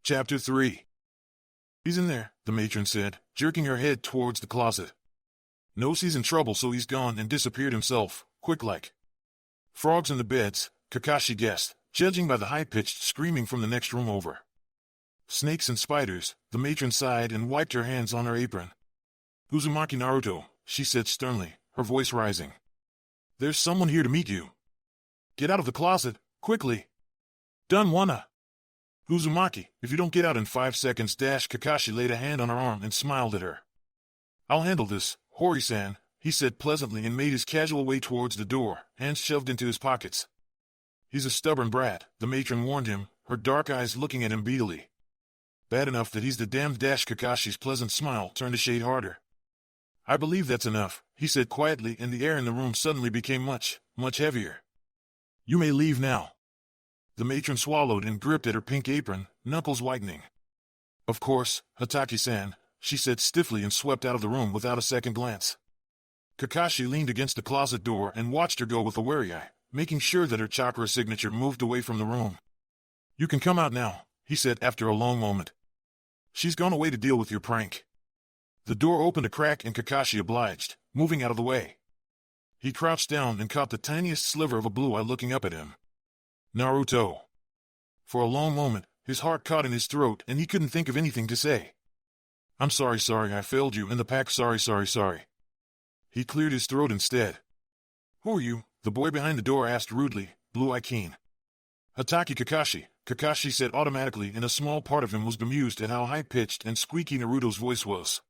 Chapter 3. He's in there, the matron said, jerking her head towards the closet. Knows he's in trouble, so he's gone and disappeared himself, quick-like. Frogs in the beds, Kakashi guessed, judging by the high-pitched screaming from the next room over. Snakes and spiders, the matron sighed and wiped her hands on her apron. Uzumaki Naruto, she said sternly, her voice rising. There's someone here to meet you. Get out of the closet, quickly. Done wanna. Uzumaki, if you don't get out in 5 seconds. Kakashi laid a hand on her arm and smiled at her. I'll handle this, Hori-san, he said pleasantly and made his casual way towards the door, hands shoved into his pockets. He's a stubborn brat, the matron warned him, her dark eyes looking at him beadily. Bad enough that he's the damned. Kakashi's pleasant smile turned a shade harder. I believe that's enough, he said quietly, and the air in the room suddenly became much heavier. You may leave now. The matron swallowed and gripped at her pink apron, knuckles whitening. Of course, Hataki-san, she said stiffly and swept out of the room without a second glance. Kakashi leaned against the closet door and watched her go with a wary eye, making sure that her chakra signature moved away from the room. You can come out now, he said after a long moment. She's gone away to deal with your prank. The door opened a crack and Kakashi obliged, moving out of the way. He crouched down and caught the tiniest sliver of a blue eye looking up at him. Naruto. For a long moment, his heart caught in his throat and he couldn't think of anything to say. I'm sorry, I failed you in the pack, sorry. He cleared his throat instead. Who are you? The boy behind the door asked rudely, blue-eye keen. Hataki Kakashi, Kakashi said automatically, and a small part of him was bemused at how high-pitched and squeaky Naruto's voice was.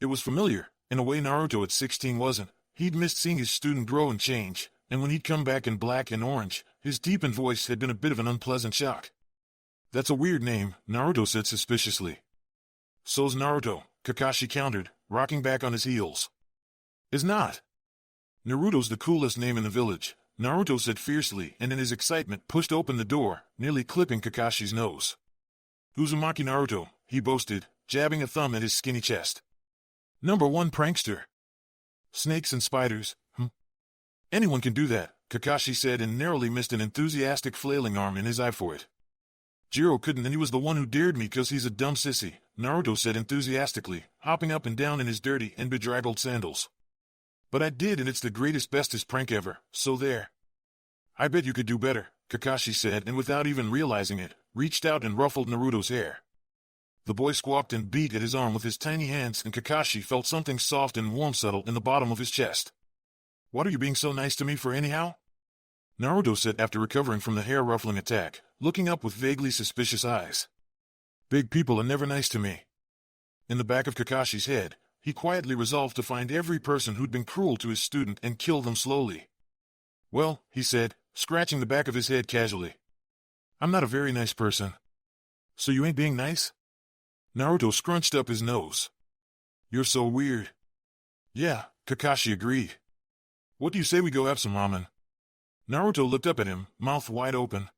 It was familiar, in a way Naruto at 16 wasn't. He'd missed seeing his student grow and change, and when he'd come back in black and orange, his deepened voice had been a bit of an unpleasant shock. That's a weird name, Naruto said suspiciously. So's Naruto, Kakashi countered, rocking back on his heels. Is not. Naruto's the coolest name in the village, Naruto said fiercely, and in his excitement pushed open the door, nearly clipping Kakashi's nose. Uzumaki Naruto, he boasted, jabbing a thumb at his skinny chest. #1 prankster. Snakes and spiders, Anyone can do that, Kakashi said and narrowly missed an enthusiastic flailing arm in his eye for it. Jiro couldn't, and he was the one who dared me 'cause he's a dumb sissy, Naruto said enthusiastically, hopping up and down in his dirty and bedraggled sandals. But I did, and it's the greatest bestest prank ever, so there. I bet you could do better, Kakashi said, and without even realizing it, reached out and ruffled Naruto's hair. The boy squawked and beat at his arm with his tiny hands, and Kakashi felt something soft and warm settle in the bottom of his chest. What are you being so nice to me for anyhow? Naruto said after recovering from the hair-ruffling attack, looking up with vaguely suspicious eyes. Big people are never nice to me. In the back of Kakashi's head, he quietly resolved to find every person who'd been cruel to his student and kill them slowly. Well, he said, scratching the back of his head casually. I'm not a very nice person. So you ain't being nice? Naruto scrunched up his nose. You're so weird. Yeah, Kakashi agreed. What do you say we go have some ramen? Naruto looked up at him, mouth wide open.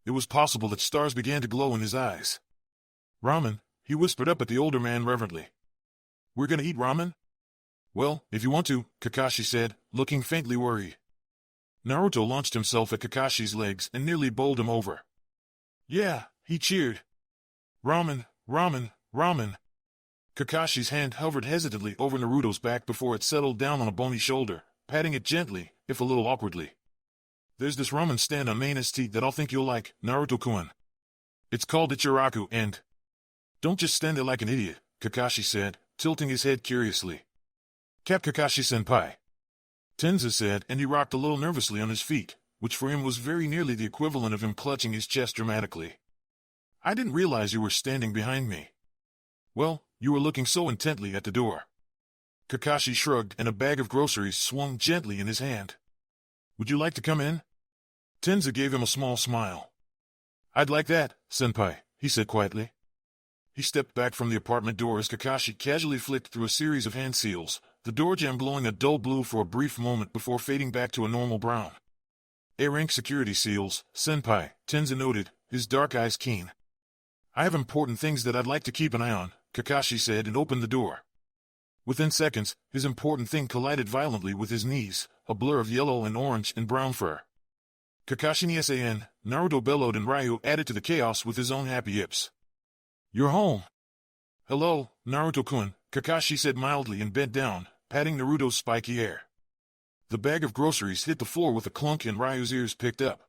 It was possible that stars began to glow in his eyes. Ramen, he whispered up at the older man reverently. We're gonna eat ramen? Well, if you want to, Kakashi said, looking faintly worried. Naruto launched himself at Kakashi's legs and nearly bowled him over. Yeah, he cheered. Ramen. Kakashi's hand hovered hesitantly over Naruto's back before it settled down on a bony shoulder, patting it gently, if a little awkwardly. There's this ramen stand on Main Street that I'll think you'll like, Naruto-kun. It's called Ichiraku and... Don't just stand there like an idiot, Kakashi said, tilting his head curiously. Cap Kakashi-senpai. Tenza said, and he rocked a little nervously on his feet, which for him was very nearly the equivalent of him clutching his chest dramatically. I didn't realize you were standing behind me. Well, you were looking so intently at the door. Kakashi shrugged and a bag of groceries swung gently in his hand. Would you like to come in? Tenza gave him a small smile. I'd like that, senpai, he said quietly. He stepped back from the apartment door as Kakashi casually flicked through a series of hand seals, the door jamb glowing a dull blue for a brief moment before fading back to a normal brown. A-rank security seals, senpai, Tenza noted, his dark eyes keen. I have important things that I'd like to keep an eye on, Kakashi said and opened the door. Within seconds, his important thing collided violently with his knees, a blur of yellow and orange and brown fur. Kakashi ni San, Naruto bellowed and Ryu added to the chaos with his own happy yips. You're home. Hello, Naruto-kun, Kakashi said mildly and bent down, patting Naruto's spiky hair. The bag of groceries hit the floor with a clunk and Ryu's ears picked up.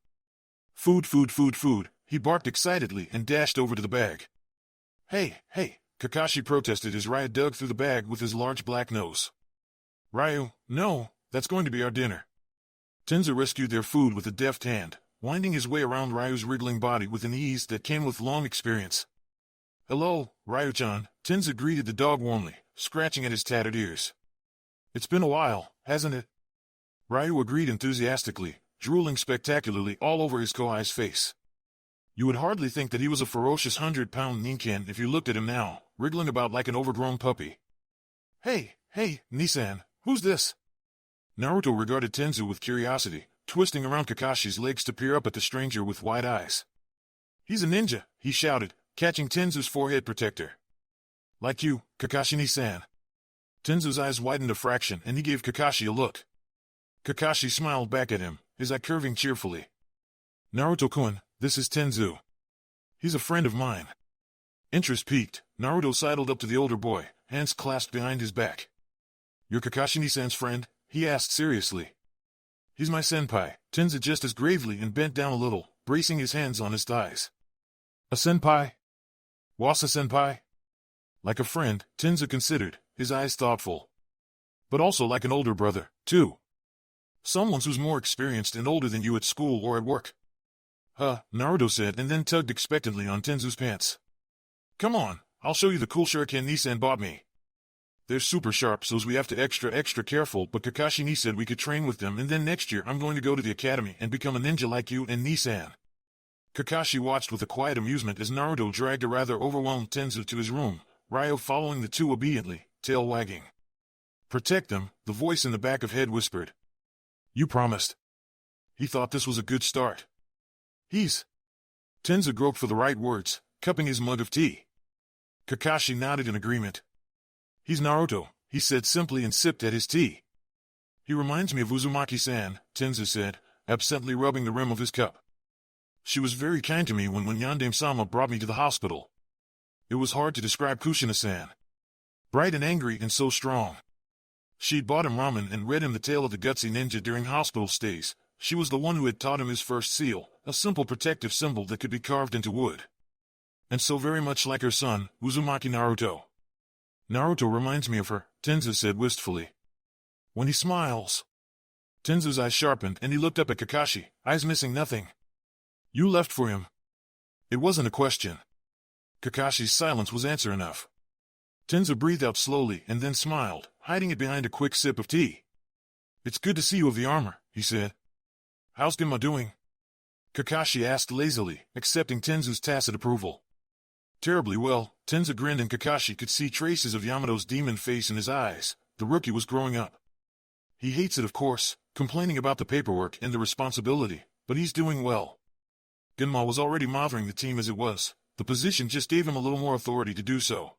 Food, food, food, food, he barked excitedly and dashed over to the bag. Hey, Kakashi protested as Ryu dug through the bag with his large black nose. Ryu, no, that's going to be our dinner. Tenzo rescued their food with a deft hand, winding his way around Ryu's wriggling body with an ease that came with long experience. Hello, Ryu-chan, Tenzo greeted the dog warmly, scratching at his tattered ears. It's been a while, hasn't it? Ryu agreed enthusiastically, drooling spectacularly all over his Kohai's face. You would hardly think that he was a ferocious 100-pound ninken if you looked at him now, wriggling about like an overgrown puppy. Hey, Nissan, who's this? Naruto regarded Tenzo with curiosity, twisting around Kakashi's legs to peer up at the stranger with wide eyes. He's a ninja, he shouted, catching Tenzo's forehead protector. Like you, Kakashi Nissan. Tenzo's eyes widened a fraction and he gave Kakashi a look. Kakashi smiled back at him, his eye curving cheerfully. Naruto-kun, this is Tenzo. He's a friend of mine. Interest piqued, Naruto sidled up to the older boy, hands clasped behind his back. You're Kakashi Nissan's friend? He asked seriously. He's my senpai, Tenzo just as gravely and bent down a little, bracing his hands on his thighs. A senpai? Wasa senpai? Like a friend, Tenzo considered, his eyes thoughtful. But also like an older brother, too. Someone who's more experienced and older than you at school or at work. Naruto said and then tugged expectantly on Tenzo's pants. Come on, I'll show you the cool shuriken Nissan bought me. They're super sharp so we have to extra careful, but Kakashi said we could train with them and then next year I'm going to go to the academy and become a ninja like you and Nissan. Kakashi watched with a quiet amusement as Naruto dragged a rather overwhelmed Tenzo to his room, Ryo following the two obediently, tail wagging. Protect them, the voice in the back of head whispered. You promised. He thought this was a good start. Tenzo groped for the right words, cupping his mug of tea. Kakashi nodded in agreement. He's Naruto, he said simply and sipped at his tea. He reminds me of Uzumaki-san, Tenzo said, absently rubbing the rim of his cup. She was very kind to me when Yandame-sama brought me to the hospital. It was hard to describe Kushina-san. Bright and angry and so strong. She'd bought him ramen and read him the tale of the gutsy ninja during hospital stays. She was the one who had taught him his first seal, a simple protective symbol that could be carved into wood. And so very much like her son, Uzumaki Naruto. Naruto reminds me of her, Tenzo said wistfully. When he smiles. Tenzo's eyes sharpened and he looked up at Kakashi, eyes missing nothing. You left for him. It wasn't a question. Kakashi's silence was answer enough. Tenzo breathed out slowly and then smiled, hiding it behind a quick sip of tea. It's good to see you of the armor, he said. How's Genma doing? Kakashi asked lazily, accepting Tenzo's tacit approval. Terribly well, Tenzo grinned and Kakashi could see traces of Yamato's demon face in his eyes. The rookie was growing up. He hates it of course, complaining about the paperwork and the responsibility, but he's doing well. Genma was already mothering the team as it was. The position just gave him a little more authority to do so.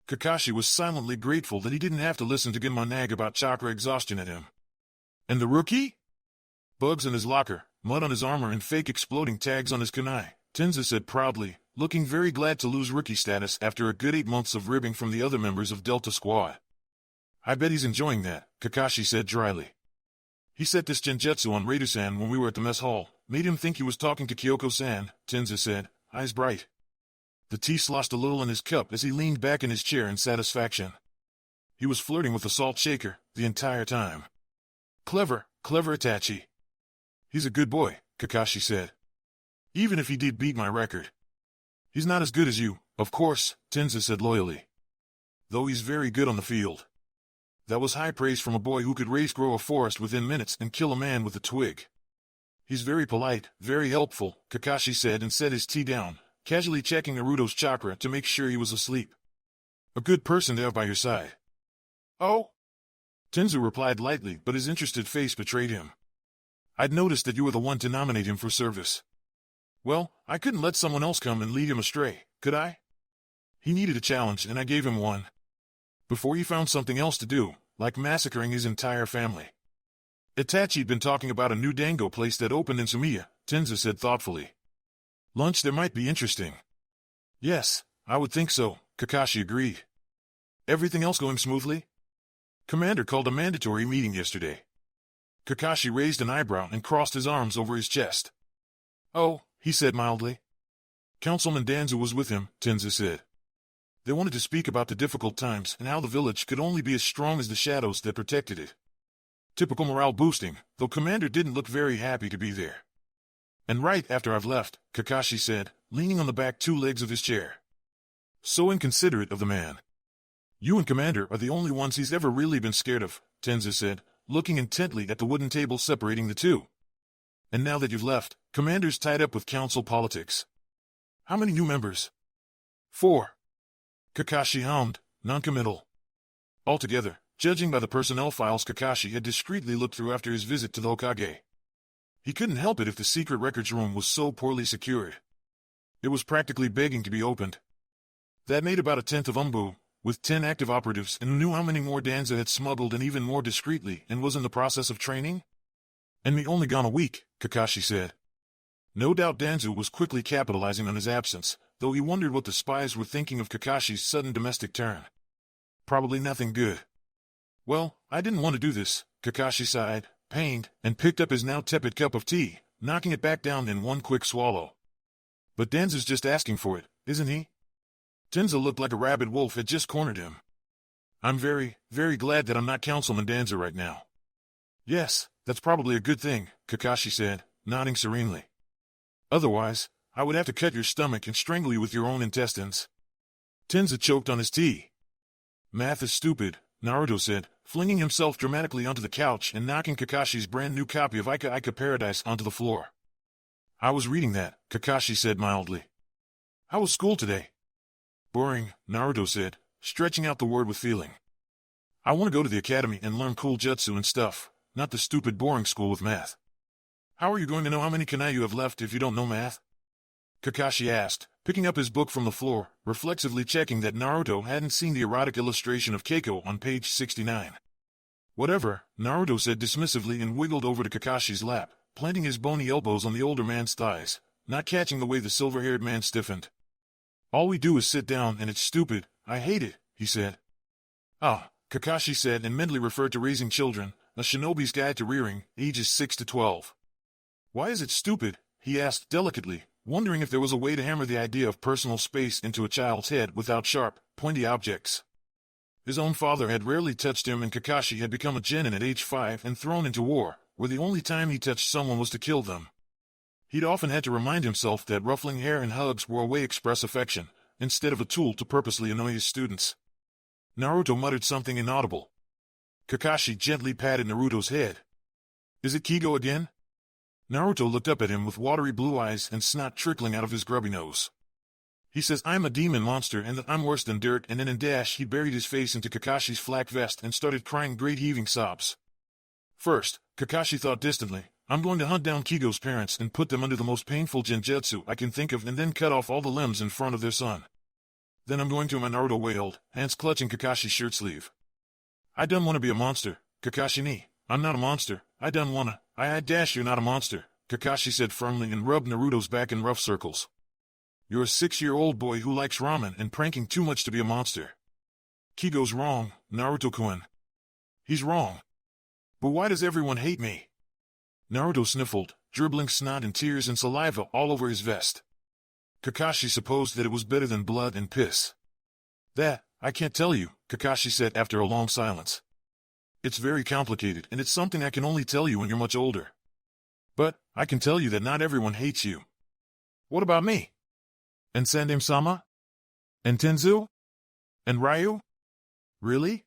Kakashi was silently grateful that he didn't have to listen to Genma nag about chakra exhaustion at him. And the rookie? Bugs in his locker, mud on his armor and fake exploding tags on his kunai, Tenzo said proudly, looking very glad to lose rookie status after a good 8 months of ribbing from the other members of Delta Squad. I bet he's enjoying that, Kakashi said dryly. He set this genjutsu on Raidu-san when we were at the mess hall, made him think he was talking to Kyoko-san, Tenzo said, eyes bright. The tea sloshed a little in his cup as he leaned back in his chair in satisfaction. He was flirting with the salt shaker, the entire time. Clever Itachi. He's a good boy, Kakashi said. Even if he did beat my record. He's not as good as you, of course, Tenzo said loyally. Though he's very good on the field. That was high praise from a boy who could grow a forest within minutes and kill a man with a twig. He's very polite, very helpful, Kakashi said and set his tea down, casually checking Naruto's chakra to make sure he was asleep. A good person to have by your side. Oh? Tenzo replied lightly, but his interested face betrayed him. I'd noticed that you were the one to nominate him for service. Well, I couldn't let someone else come and lead him astray, could I? He needed a challenge and I gave him one. Before he found something else to do, like massacring his entire family. Itachi'd been talking about a new dango place that opened in Sumiya, Tenzo said thoughtfully. Lunch there might be interesting. Yes, I would think so, Kakashi agreed. Everything else going smoothly? Commander called a mandatory meeting yesterday. Kakashi raised an eyebrow and crossed his arms over his chest. Oh, he said mildly. Councilman Danzu was with him, Tenzu said. They wanted to speak about the difficult times and how the village could only be as strong as the shadows that protected it. Typical morale boosting, though Commander didn't look very happy to be there. And right after I've left, Kakashi said, leaning on the back two legs of his chair. So inconsiderate of the man. You and Commander are the only ones he's ever really been scared of, Tenzu said, looking intently at the wooden table separating the two. And now that you've left, Commander's tied up with council politics. How many new members? 4. Kakashi hummed, noncommittal. Altogether, judging by the personnel files Kakashi had discreetly looked through after his visit to the Hokage. He couldn't help it if the secret records room was so poorly secured. It was practically begging to be opened. That made about a tenth of Umbu, with 10 active operatives, and knew how many more Danza had smuggled and even more discreetly and was in the process of training? And me only gone a week, Kakashi said. No doubt Danzu was quickly capitalizing on his absence, though he wondered what the spies were thinking of Kakashi's sudden domestic turn. Probably nothing good. Well, I didn't want to do this, Kakashi sighed, pained, and picked up his now tepid cup of tea, knocking it back down in one quick swallow. But Danzu's just asking for it, isn't he? Tenza looked like a rabid wolf had just cornered him. I'm very, very glad that I'm not Councilman Danza right now. Yes, that's probably a good thing, Kakashi said, nodding serenely. Otherwise, I would have to cut your stomach and strangle you with your own intestines. Tenza choked on his tea. Math is stupid, Naruto said, flinging himself dramatically onto the couch and knocking Kakashi's brand new copy of Ika Ika Paradise onto the floor. I was reading that, Kakashi said mildly. How was school today? Boring, Naruto said, stretching out the word with feeling. I want to go to the academy and learn cool jutsu and stuff, not the stupid boring school with math. How are you going to know how many kunai you have left if you don't know math? Kakashi asked, picking up his book from the floor, reflexively checking that Naruto hadn't seen the erotic illustration of Keiko on page 69. Whatever, Naruto said dismissively and wiggled over to Kakashi's lap, planting his bony elbows on the older man's thighs, not catching the way the silver-haired man stiffened. All we do is sit down and it's stupid, I hate it, he said. Ah, Kakashi said and mentally referred to Raising Children, a shinobi's guide to rearing, ages 6 to 12. Why is it stupid? He asked delicately, wondering if there was a way to hammer the idea of personal space into a child's head without sharp, pointy objects. His own father had rarely touched him and Kakashi had become a genin at age 5 and thrown into war, where the only time he touched someone was to kill them. He'd often had to remind himself that ruffling hair and hugs were a way to express affection, instead of a tool to purposely annoy his students. Naruto muttered something inaudible. Kakashi gently patted Naruto's head. Is it Kigo again? Naruto looked up at him with watery blue eyes and snot trickling out of his grubby nose. He says I'm a demon monster and that I'm worse than dirt, and then in dash he buried his face into Kakashi's flak vest and started crying great heaving sobs. First, Kakashi thought distantly, I'm going to hunt down Kigo's parents and put them under the most painful genjutsu I can think of and then cut off all the limbs in front of their son. Then I'm going to, Naruto wailed, hands clutching Kakashi's shirt sleeve. I done wanna be a monster, Kakashi ni. I'm not a monster, I done wanna. I dash you're not a monster, Kakashi said firmly and rubbed Naruto's back in rough circles. You're a 6-year-old boy who likes ramen and pranking too much to be a monster. Kigo's wrong, Naruto-kun. He's wrong. But why does everyone hate me? Naruto sniffled, dribbling snot and tears and saliva all over his vest. Kakashi supposed that it was better than blood and piss. That, I can't tell you, Kakashi said after a long silence. It's very complicated, and it's something I can only tell you when you're much older. But, I can tell you that not everyone hates you. What about me? And Sandem-sama? And Tenzu? And Ryu? Really?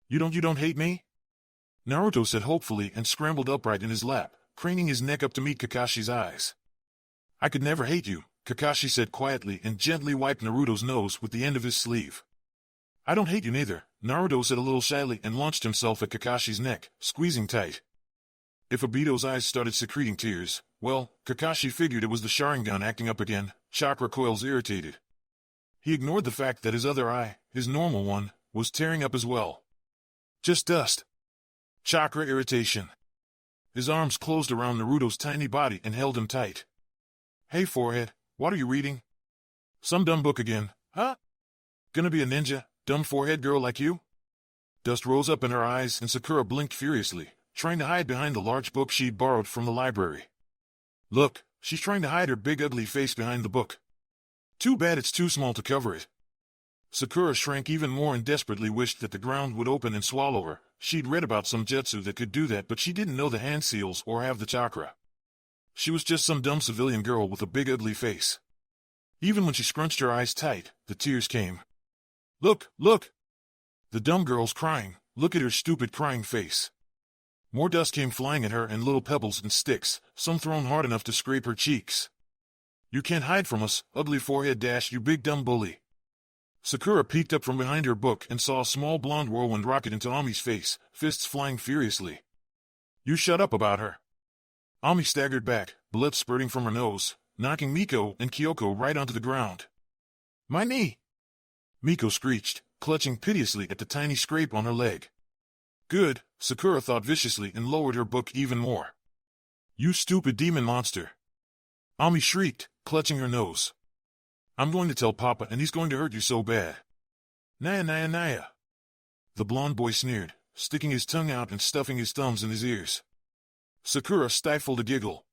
You don't hate me? Naruto said hopefully and scrambled upright in his lap, craning his neck up to meet Kakashi's eyes. I could never hate you, Kakashi said quietly and gently wiped Naruto's nose with the end of his sleeve. I don't hate you neither, Naruto said a little shyly and launched himself at Kakashi's neck, squeezing tight. If Obito's eyes started secreting tears, well, Kakashi figured it was the Sharingan acting up again, chakra coils irritated. He ignored the fact that his other eye, his normal one, was tearing up as well. Just dust. Chakra irritation. His arms closed around Naruto's tiny body and held him tight. Hey forehead, what are you reading? Some dumb book again, Huh? Gonna be a ninja, dumb forehead girl like you? Dust rose up in her eyes and Sakura blinked furiously, trying to hide behind the large book she'd borrowed from the library. Look, she's trying to hide her big ugly face behind the book. Too bad it's too small to cover it. Sakura shrank even more and desperately wished that the ground would open and swallow her. She'd read about some jutsu that could do that, but she didn't know the hand seals or have the chakra. She was just some dumb civilian girl with a big ugly face. Even when she scrunched her eyes tight, the tears came. Look, look! The dumb girl's crying. Look at her stupid crying face. More dust came flying at her and little pebbles and sticks, some thrown hard enough to scrape her cheeks. You can't hide from us, ugly forehead dash, you big dumb bully. Sakura peeked up from behind her book and saw a small blonde whirlwind rocket into Ami's face, fists flying furiously. You shut up about her. Ami staggered back, blood spurting from her nose, knocking Miko and Kyoko right onto the ground. My knee! Miko screeched, clutching piteously at the tiny scrape on her leg. Good, Sakura thought viciously and lowered her book even more. You stupid demon monster! Ami shrieked, clutching her nose. I'm going to tell Papa and he's going to hurt you so bad. Naya Naya Naya. The blonde boy sneered, sticking his tongue out and stuffing his thumbs in his ears. Sakura stifled a giggle.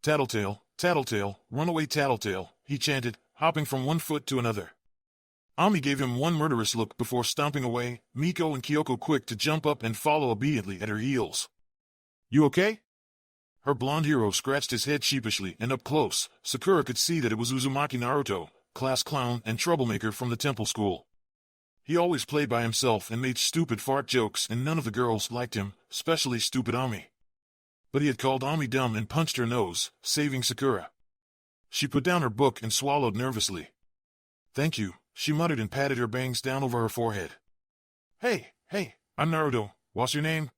Tattletale, Tattletale, run away Tattletale, he chanted, hopping from one foot to another. Ami gave him one murderous look before stomping away, Miko and Kyoko quick to jump up and follow obediently at her heels. You okay? Her blonde hero scratched his head sheepishly, and up close, Sakura could see that it was Uzumaki Naruto, class clown and troublemaker from the temple school. He always played by himself and made stupid fart jokes, and none of the girls liked him, especially stupid Ami. But he had called Ami dumb and punched her nose, saving Sakura. She put down her book and swallowed nervously. Thank you, she muttered and patted her bangs down over her forehead. Hey, I'm Naruto, what's your name?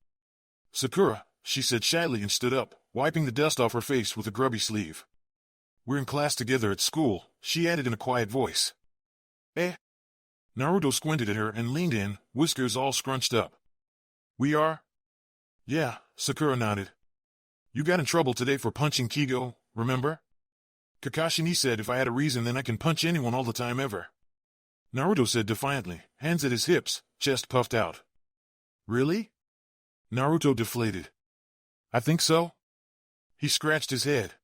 Sakura, she said shyly and stood up, wiping the dust off her face with a grubby sleeve. We're in class together at school, she added in a quiet voice. Eh? Naruto squinted at her and leaned in, whiskers all scrunched up. We are? Yeah, Sakura nodded. You got in trouble today for punching Kigo, remember? Kakashi said if I had a reason then I can punch anyone all the time ever. Naruto said defiantly, hands at his hips, chest puffed out. Really? Naruto deflated. I think so. He scratched his head.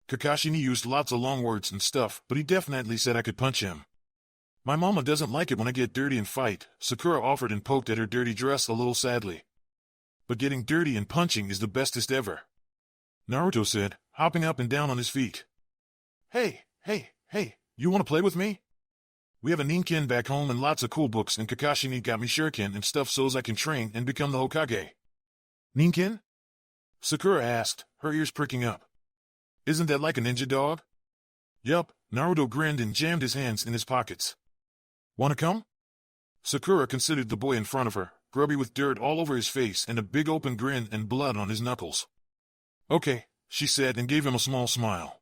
Kakashi used lots of long words and stuff, but he definitely said I could punch him. My mama doesn't like it when I get dirty and fight, Sakura offered and poked at her dirty dress a little sadly. But getting dirty and punching is the bestest ever. Naruto said, hopping up and down on his feet. Hey, you want to play with me? We have a ninkin back home and lots of cool books, and Kakashi got me shuriken and stuff so's I can train and become the Hokage. Ninkin? Sakura asked, her ears pricking up. Isn't that like a ninja dog? Yup, Naruto grinned and jammed his hands in his pockets. Wanna come? Sakura considered the boy in front of her, grubby with dirt all over his face and a big open grin and blood on his knuckles. Okay, she said and gave him a small smile.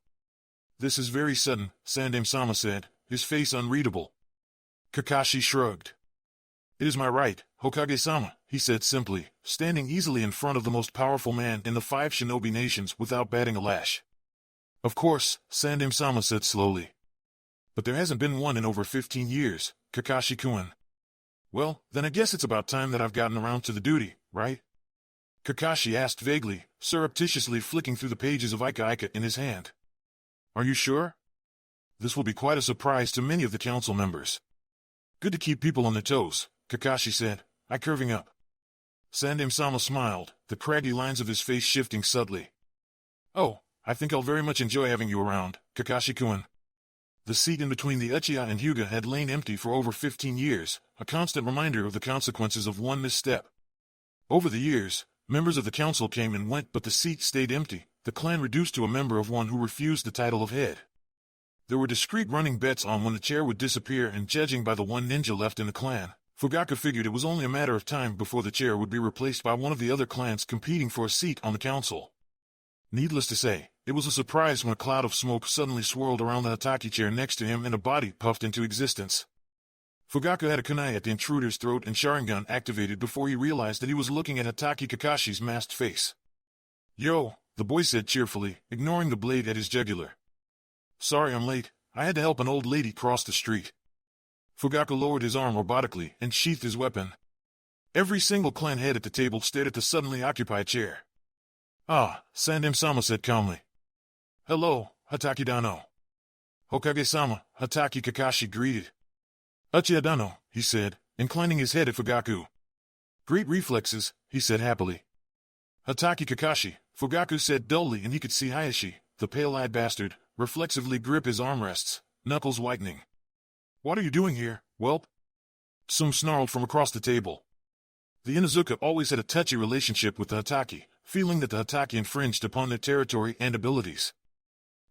This is very sudden, Sandame-sama said, his face unreadable. Kakashi shrugged. It is my right, Hokage-sama, he said simply, standing easily in front of the most powerful man in the 5 shinobi nations without batting a lash. Of course, Sandame-sama said slowly. But there hasn't been one in over 15 years, Kakashi-kun. Well, then I guess it's about time that I've gotten around to the duty, right? Kakashi asked vaguely, surreptitiously flicking through the pages of Ika Ika in his hand. Are you sure? This will be quite a surprise to many of the council members. Good to keep people on their toes, Kakashi said, eye curving up. Sandame-sama smiled, the craggy lines of his face shifting subtly. Oh, I think I'll very much enjoy having you around, Kakashi-kun. The seat in between the Uchiha and Hyuga had lain empty for over 15 years, a constant reminder of the consequences of one misstep. Over the years, members of the council came and went, but the seat stayed empty, the clan reduced to a member of one who refused the title of head. There were discreet running bets on when the chair would disappear, and judging by the one ninja left in the clan, Fugaka figured it was only a matter of time before the chair would be replaced by one of the other clans competing for a seat on the council. Needless to say, it was a surprise when a cloud of smoke suddenly swirled around the Hataki chair next to him and a body puffed into existence. Fugaka had a kunai at the intruder's throat and Sharingan activated before he realized that he was looking at Hataki Kakashi's masked face. Yo, the boy said cheerfully, ignoring the blade at his jugular. Sorry I'm late, I had to help an old lady cross the street. Fugaku lowered his arm robotically and sheathed his weapon. Every single clan head at the table stared at the suddenly occupied chair. Ah, Sandem-sama said calmly. Hello, Hataki Dano. Hokage-sama, Hataki Kakashi greeted. Uchiha Dano, he said, inclining his head at Fugaku. Great reflexes, he said happily. Hataki Kakashi, Fugaku said dully, and he could see Hayashi, the pale-eyed bastard, reflexively grip his armrests, knuckles whitening. What are you doing here, whelp? Some snarled from across the table. The Inuzuka always had a touchy relationship with the Hataki, feeling that the Hataki infringed upon their territory and abilities.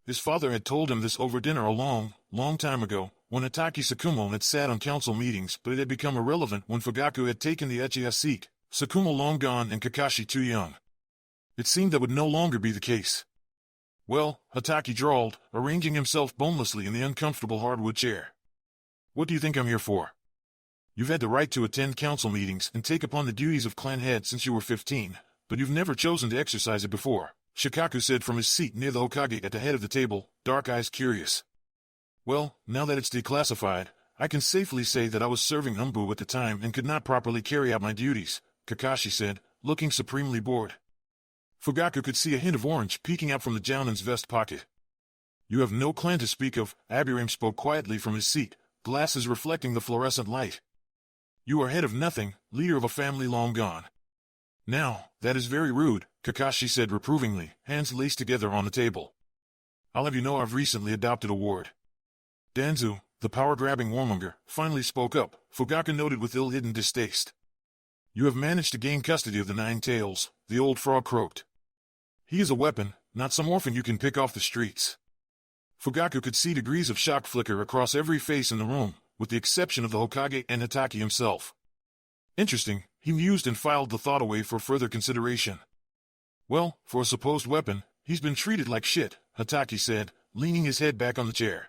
His father had told him this over dinner a long, long time ago, when Hataki Sakumo had sat on council meetings, but it had become irrelevant when Fugaku had taken the Uchiha seat, Sakumo long gone and Kakashi too young. It seemed that would no longer be the case. Well, Hataki drawled, arranging himself bonelessly in the uncomfortable hardwood chair. What do you think I'm here for? You've had the right to attend council meetings and take upon the duties of clan head since you were 15, but you've never chosen to exercise it before, Shikaku said from his seat near the Hokage at the head of the table, dark eyes curious. Well, now that it's declassified, I can safely say that I was serving Umbu at the time and could not properly carry out my duties, Kakashi said, looking supremely bored. Fugaku could see a hint of orange peeking out from the Jounin's vest pocket. You have no clan to speak of, Abiram spoke quietly from his seat, glasses reflecting the fluorescent light. You are head of nothing, leader of a family long gone. Now, that is very rude, Kakashi said reprovingly, hands laced together on the table. I'll have you know I've recently adopted a ward. Danzu, the power-grabbing warmonger, finally spoke up, Fugaku noted with ill-hidden distaste. You have managed to gain custody of the Nine Tails, the old frog croaked. He is a weapon, not some orphan you can pick off the streets. Fugaku could see degrees of shock flicker across every face in the room, with the exception of the Hokage and Hataki himself. Interesting, he mused and filed the thought away for further consideration. Well, for a supposed weapon, he's been treated like shit, Hataki said, leaning his head back on the chair.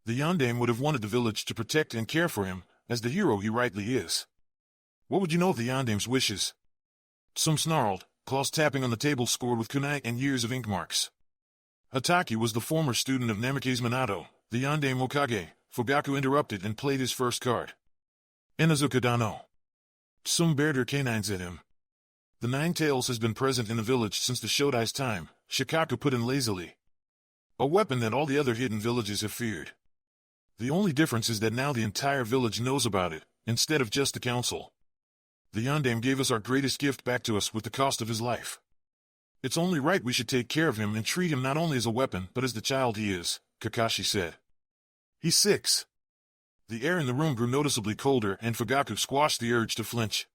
The Yondaime would have wanted the village to protect and care for him, as the hero he rightly is. What would you know of the Yondaime's wishes? Some snarled, claws tapping on the table scored with kunai and years of ink marks. Hataki was the former student of Namikaze Minato, the Yondaime Hokage. Fugaku interrupted and played his first card. Inuzuka Dano. Some bared her canines at him. The Nine Tails has been present in the village since the Shodai's time, Shikaku put in lazily. A weapon that all the other hidden villages have feared. The only difference is that now the entire village knows about it, instead of just the council. The Yondaime gave us our greatest gift back to us with the cost of his life. It's only right we should take care of him and treat him not only as a weapon but as the child he is, Kakashi said. He's 6. The air in the room grew noticeably colder and Fugaku squashed the urge to flinch.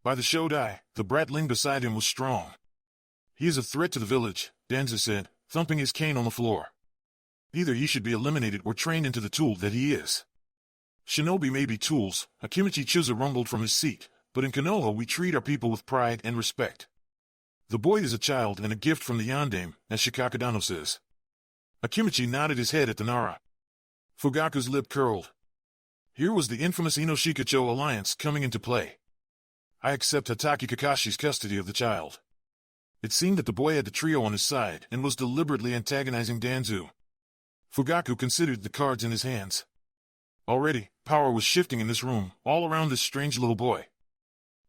By the Shodai, the bratling beside him was strong. He is a threat to the village, Danzu said, thumping his cane on the floor. Either he should be eliminated or trained into the tool that he is. Shinobi may be tools, Akimichi Chusa rumbled from his seat, but in Konoha we treat our people with pride and respect. The boy is a child and a gift from the Yondaime, as Shikaku Dano says. Akimichi nodded his head at the Nara. Fugaku's lip curled. Here was the infamous Inoshikacho alliance coming into play. I accept Hataki Kakashi's custody of the child. It seemed that the boy had the trio on his side and was deliberately antagonizing Danzu. Fugaku considered the cards in his hands. Already, power was shifting in this room, all around this strange little boy.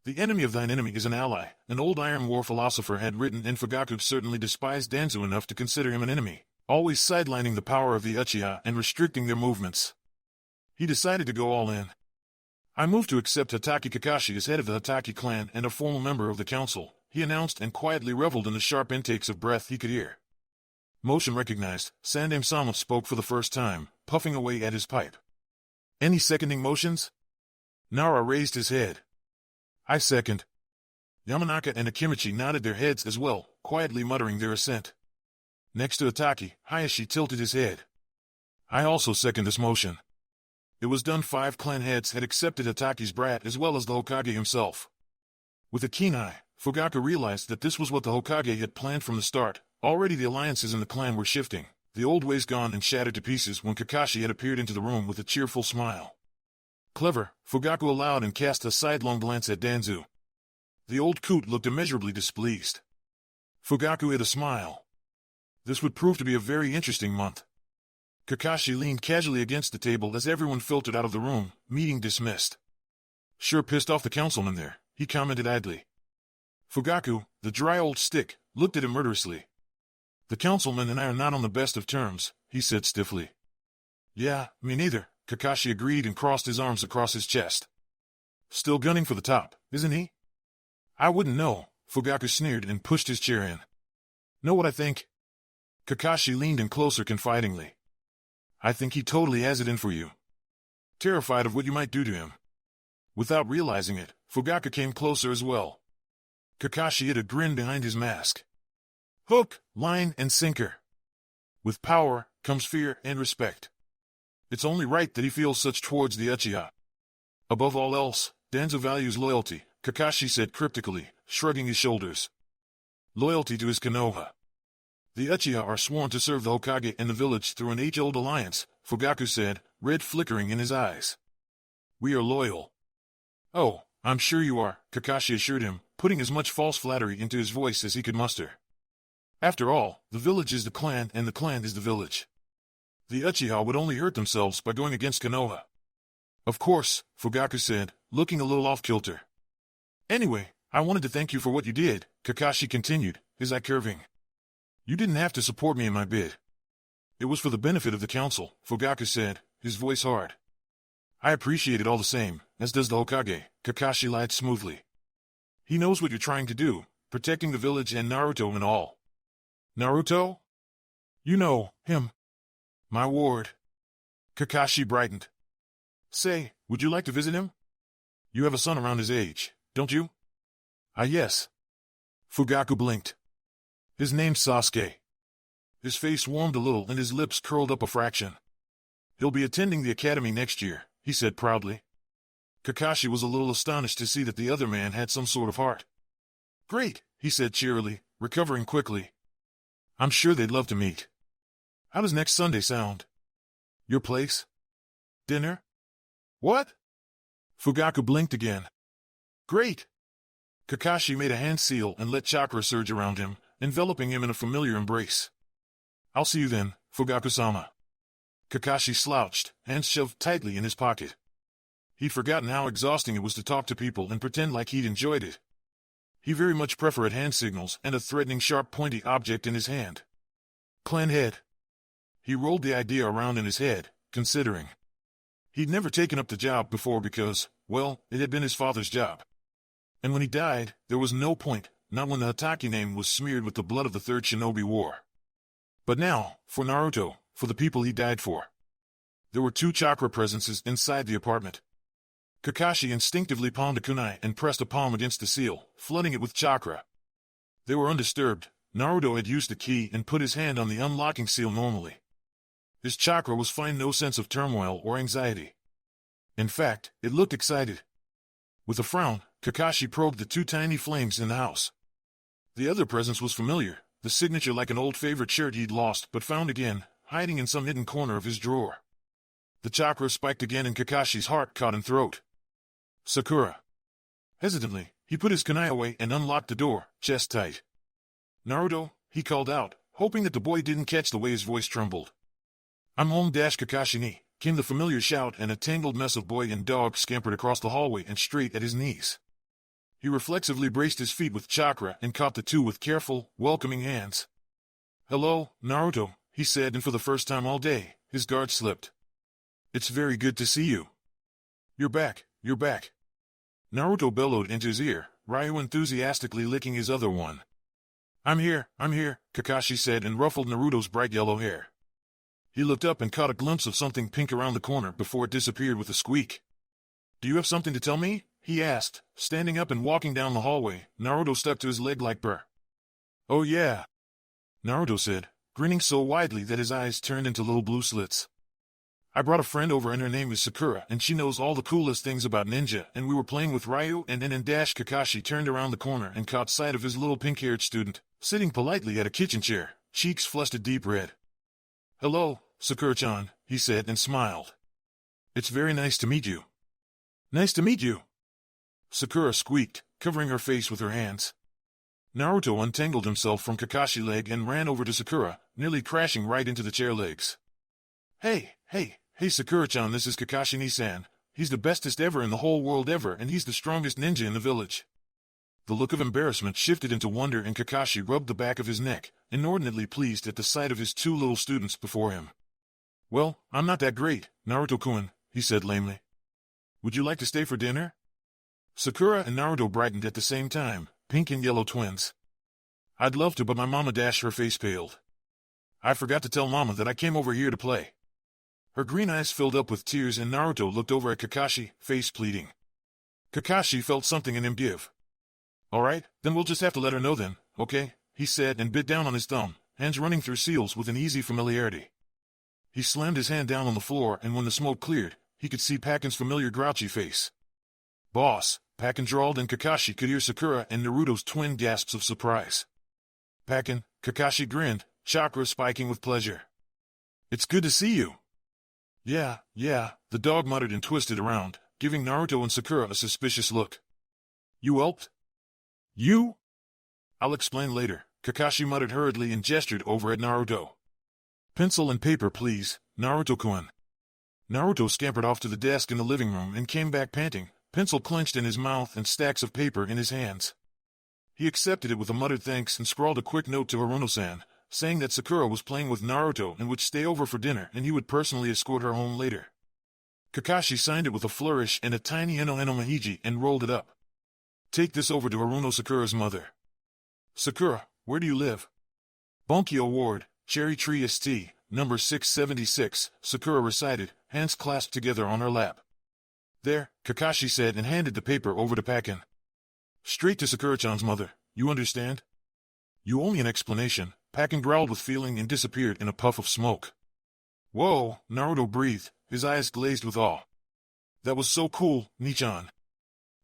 The enemy of thine enemy is an ally, an old Iron War philosopher had written, and Fugaku certainly despised Danzu enough to consider him an enemy, always sidelining the power of the Uchiha and restricting their movements. He decided to go all in. I move to accept Hataki Kakashi as head of the Hataki clan and a formal member of the council, he announced and quietly reveled in the sharp intakes of breath he could hear. Motion recognized, Sandem-sama spoke for the first time, puffing away at his pipe. Any seconding motions? Nara raised his head. I second. Yamanaka and Akimichi nodded their heads as well, quietly muttering their assent. Next to Hataki, Hayashi tilted his head. I also second this motion. It was done. 5 clan heads had accepted Hataki's brat as well as the Hokage himself. With a keen eye, Fugaku realized that this was what the Hokage had planned from the start. Already the alliances in the clan were shifting, the old ways gone and shattered to pieces when Kakashi had appeared into the room with a cheerful smile. Clever, Fugaku allowed and cast a sidelong glance at Danzu. The old coot looked immeasurably displeased. Fugaku hid a smile. This would prove to be a very interesting month. Kakashi leaned casually against the table as everyone filtered out of the room, meeting dismissed. Sure pissed off the councilman there, he commented idly. Fugaku, the dry old stick, looked at him murderously. The councilman and I are not on the best of terms, he said stiffly. Yeah, me neither, Kakashi agreed and crossed his arms across his chest. Still gunning for the top, isn't he? I wouldn't know, Fugaku sneered and pushed his chair in. Know what I think? Kakashi leaned in closer confidingly. I think he totally has it in for you. Terrified of what you might do to him. Without realizing it, Fugaku came closer as well. Kakashi hid a grin behind his mask. Hook, line, and sinker. With power comes fear and respect. It's only right that he feels such towards the Uchiha. Above all else, Danzo values loyalty, Kakashi said cryptically, shrugging his shoulders. Loyalty to his Konoha. The Uchiha are sworn to serve the Hokage and the village through an age-old alliance, Fugaku said, red flickering in his eyes. We are loyal. Oh, I'm sure you are, Kakashi assured him, putting as much false flattery into his voice as he could muster. After all, the village is the clan and the clan is the village. The Uchiha would only hurt themselves by going against Konoha. Of course, Fugaku said, looking a little off-kilter. Anyway, I wanted to thank you for what you did, Kakashi continued, his eye curving. You didn't have to support me in my bid. It was for the benefit of the council, Fugaku said, his voice hard. I appreciate it all the same, as does the Hokage, Kakashi lied smoothly. He knows what you're trying to do, protecting the village and Naruto and all. Naruto? You know, him. My ward. Kakashi brightened. Say, would you like to visit him? You have a son around his age, don't you? Ah yes. Fugaku blinked. His name's Sasuke. His face warmed a little and his lips curled up a fraction. He'll be attending the academy next year, he said proudly. Kakashi was a little astonished to see that the other man had some sort of heart. Great, he said cheerily, recovering quickly. I'm sure they'd love to meet. How does next Sunday sound? Your place? Dinner? What? Fugaku blinked again. Great. Kakashi made a hand seal and let chakra surge around him, enveloping him in a familiar embrace. I'll see you then, Fugaku-sama. Kakashi slouched, hands shoved tightly in his pocket. He'd forgotten how exhausting it was to talk to people and pretend like he'd enjoyed it. He very much preferred hand signals and a threatening sharp pointy object in his hand. Clan head. He rolled the idea around in his head, considering. He'd never taken up the job before because, well, it had been his father's job. And when he died, there was no point, not when the Hatake name was smeared with the blood of the Third Shinobi War. But now, for Naruto, for the people he died for. There were 2 chakra presences inside the apartment. Kakashi instinctively palmed a kunai and pressed a palm against the seal, flooding it with chakra. They were undisturbed. Naruto had used the key and put his hand on the unlocking seal normally. His chakra was fine, no sense of turmoil or anxiety. In fact, it looked excited. With a frown, Kakashi probed the 2 tiny flames in the house. The other presence was familiar, the signature like an old favorite shirt he'd lost but found again, hiding in some hidden corner of his drawer. The chakra spiked again and Kakashi's heart caught in throat. Sakura. Hesitantly, he put his kunai away and unlocked the door, chest tight. Naruto, he called out, hoping that the boy didn't catch the way his voice trembled. I'm home. Kakashi ni, came the familiar shout and a tangled mess of boy and dog scampered across the hallway and straight at his knees. He reflexively braced his feet with chakra and caught the 2 with careful, welcoming hands. Hello, Naruto, he said, and for the first time all day, his guard slipped. It's very good to see you. You're back, you're back. Naruto bellowed into his ear, Ryu enthusiastically licking his other one. I'm here, Kakashi said and ruffled Naruto's bright yellow hair. He looked up and caught a glimpse of something pink around the corner before it disappeared with a squeak. Do you have something to tell me? He asked, standing up and walking down the hallway. Naruto stuck to his leg like burr. Oh yeah, Naruto said, grinning so widely that his eyes turned into little blue slits. I brought a friend over and her name is Sakura and she knows all the coolest things about ninja and we were playing with Ryu and then Kakashi turned around the corner and caught sight of his little pink-haired student, sitting politely at a kitchen chair, cheeks flushed a deep red. Hello, Sakura-chan, he said and smiled. It's very nice to meet you. Nice to meet you. Sakura squeaked, covering her face with her hands. Naruto untangled himself from Kakashi's leg and ran over to Sakura, nearly crashing right into the chair legs. Hey, Sakura-chan, this is Kakashi Nisan. He's the bestest ever in the whole world ever, and he's the strongest ninja in the village. The look of embarrassment shifted into wonder, and Kakashi rubbed the back of his neck, inordinately pleased at the sight of his two little students before him. Well, I'm not that great, Naruto-kun, he said lamely. Would you like to stay for dinner? Sakura and Naruto brightened at the same time, pink and yellow twins. I'd love to, but my mama her face paled. I forgot to tell mama that I came over here to play. Her green eyes filled up with tears, and Naruto looked over at Kakashi, face pleading. Kakashi felt something in him give. All right, then we'll just have to let her know then, okay? He said and bit down on his thumb, hands running through seals with an easy familiarity. He slammed his hand down on the floor, and when the smoke cleared, he could see Pakin's familiar grouchy face. Boss, Pakin drawled, and Kakashi could hear Sakura and Naruto's twin gasps of surprise. Pakin, Kakashi grinned, chakra spiking with pleasure. It's good to see you. Yeah, the dog muttered and twisted around, giving Naruto and Sakura a suspicious look. You whelped? You? I'll explain later, Kakashi muttered hurriedly and gestured over at Naruto. Pencil and paper, please, Naruto-kun. Naruto scampered off to the desk in the living room and came back panting, pencil clenched in his mouth and stacks of paper in his hands. He accepted it with a muttered thanks and scrawled a quick note to Haruno-san, saying that Sakura was playing with Naruto and would stay over for dinner, and he would personally escort her home later. Kakashi signed it with a flourish and a tiny eno mahiji and rolled it up. Take this over to Haruno, Sakura's mother. Sakura, where do you live? Bunkyo Ward, Cherry Tree St, number 676, Sakura recited, hands clasped together on her lap. There, Kakashi said and handed the paper over to Pakin. Straight to Sakura-chan's mother, you understand? You owe me an explanation, Pakin growled with feeling and disappeared in a puff of smoke. Whoa, Naruto breathed, his eyes glazed with awe. That was so cool, Nichan.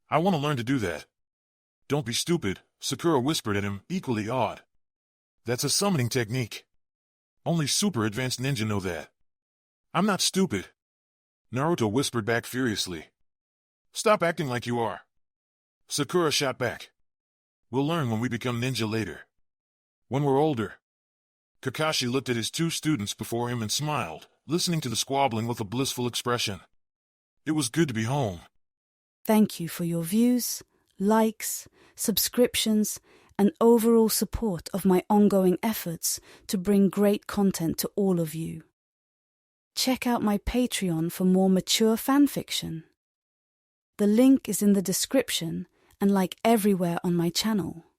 I want to learn to do that. Don't be stupid, Sakura whispered at him, equally awed. That's a summoning technique. Only super advanced ninja know that. I'm not stupid. Naruto whispered back furiously. Stop acting like you are. Sakura shot back. We'll learn when we become ninja later. When we're older. Kakashi looked at his two students before him and smiled, listening to the squabbling with a blissful expression. It was good to be home. Thank you for your views, likes, subscriptions, and overall support of my ongoing efforts to bring great content to all of you. Check out my Patreon for more mature fanfiction. The link is in the description and like everywhere on my channel.